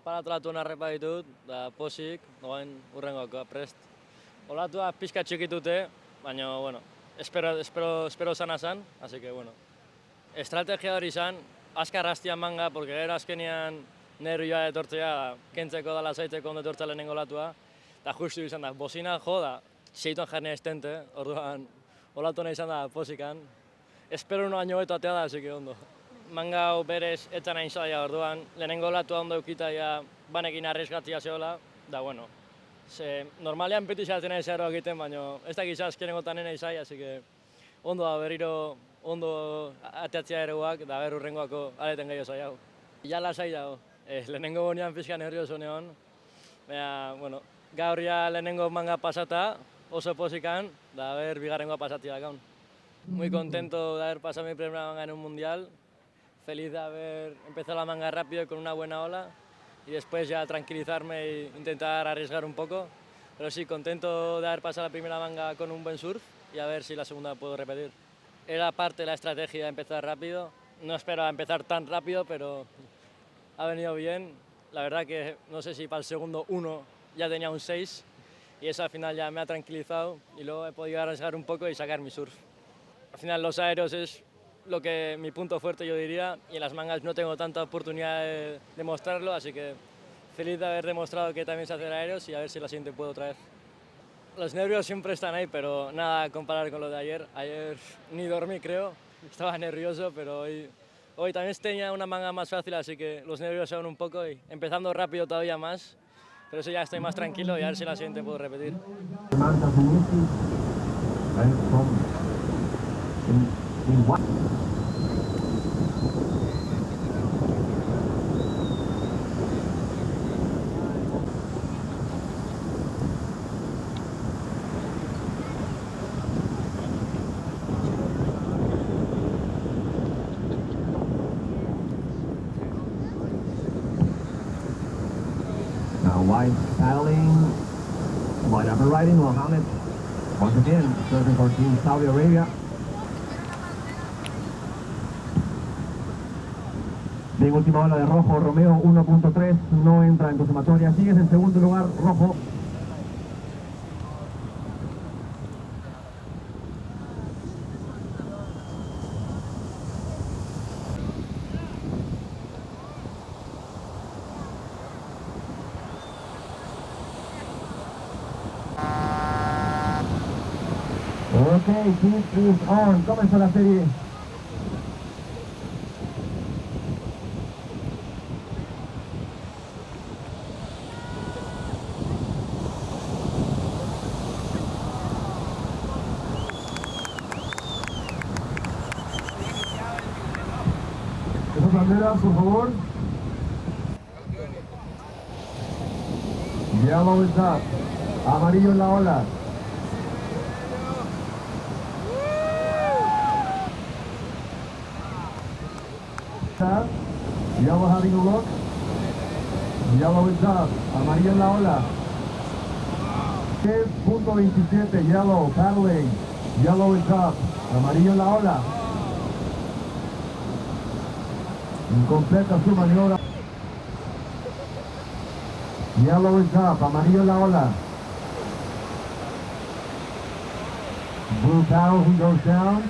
Paratolatu narrepa ditut, da posik, noen urrengoako prest. Olatua pixka txikitute, baina, bueno, espero sana zan, así que, bueno. Estrategia hori izan, azkar hastia manga, porque gero azkenean nervioa etortzea, kentzeko da lasaitzeko ondo etortzea lehenengo olatua, eta justu izan da, bozina jo da, seituan jarnea estente, orduan, olatu nahi izan da posikan. Espero no baino beto atea da, así que ondo. Manga hau berez etzan hain zaila, orduan, lehenengo olatua ondo eukita ja banekin arriesgatzia zehola, da, bueno. Normalean beti zaten nahi zerro egiten, baina ez da gizaz azkenengotan nahi zaila, así que ondo da berriro ondo ateatzea ereguak, da ber urrengoako areten gehiago zailago. Ja lasai dago, lehenengo bonean pixka nervioso neon, baina, bueno, gaur ja lehenengo manga pasata, oso posikan, da ber bigarrengoa pasatia dakaun. Muy contento de haber pasado mi primera manga en un mundial, feliz de haber empezado la manga rápido y con una buena ola, y después ya tranquilizarme e intentar arriesgar un poco, pero sí, contento de haber pasado la primera manga con un buen surf y a ver si la segunda puedo repetir. Era parte de la estrategia de empezar rápido, no esperaba empezar tan rápido, pero ha venido bien. La verdad que no sé si para el segundo 1 ya tenía un 6 y eso al final ya me ha tranquilizado y luego he podido arriesgar un poco y sacar mi surf. Al final los aéreos es mi punto fuerte, yo diría, y en las mangas no tengo tanta oportunidad de demostrarlo, así que feliz de haber demostrado que también se hacen aéreos y a ver si la siguiente puedo traer. Los nervios siempre están ahí, pero nada a comparar con lo de ayer. Ayer ni dormí, creo, estaba nervioso, pero hoy también tenía una manga más fácil, así que los nervios son un poco y empezando rápido todavía más, pero eso ya estoy más tranquilo y a ver si la siguiente puedo repetir. Now wide paddling, wide upper riding, Mohammed once again serving for Team Saudi Arabia. Bien, última ola de rojo, Romeo 1.3 no entra en tu sumatoria, sigues en segundo lugar, rojo. Ok, Team is on, comenzó la serie. Esas banderas, por favor. Yellow is up, amarillo en la ola. Yellow having a look. Yellow is up. Amarillo en la ola. 10.27. Yellow paddling. Yellow is up. Amarillo en la ola. Incompleta su maniobra. Yellow is up. Amarillo en la ola. Blue paddle who goes down.